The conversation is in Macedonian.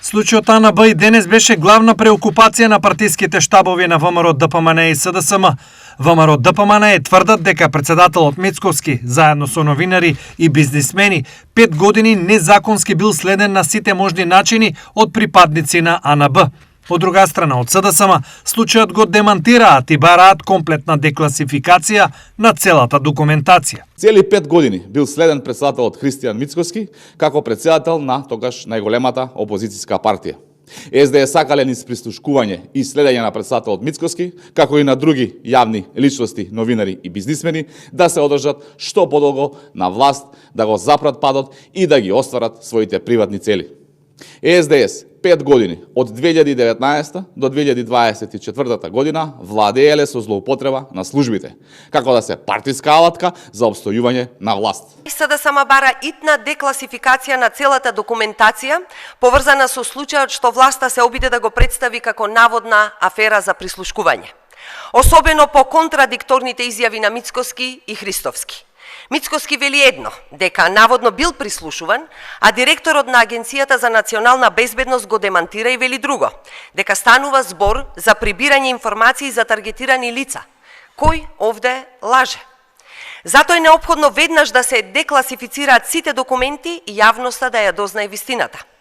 Случајот АНБ и денес беше главна преокупација на партиските штабови на ВМРО ДПМН и СДСМ. ВМРО ДПМН тврдат дека председателот Мицковски, заедно со новинари и бизнисмени, 5 години незаконски бил следен на сите можни начини од припадници на АНБ. Од друга страна, од СДСМ, случајот го демантираат и бараат комплетна декласификација на целата документација. Цели 5 години бил следен председателот Христијан Мицковски како председател на тогаш најголемата опозицијска партија. СДС сакале низ прислушкување и следење на председателот Мицковски, како и на други јавни личности, новинари и бизнисмени, да се одржат што подолго на власт, да го запрат падот и да ги остварат своите приватни цели. СДС 5 години, од 2019 до 2024 година, владееле со злоупотреба на службите, како да се партиска алатка за обстојување на власт. СДСМ бара итна декласификација на целата документација, поврзана со случајот што власта се обиде да го представи како наводна афера за прислушкување. Особено по контрадикторните изјави на Мицковски и Христовски. Мицковски вели едно, дека наводно бил прислушуван, а директорот на Агенцијата за национална безбедност го демантира и вели друго, дека станува збор за прибирање информации за таргетирани лица. Кој овде лаже? Затоа е неопходно веднаш да се декласифицираат сите документи и јавноста да ја дознае вистината.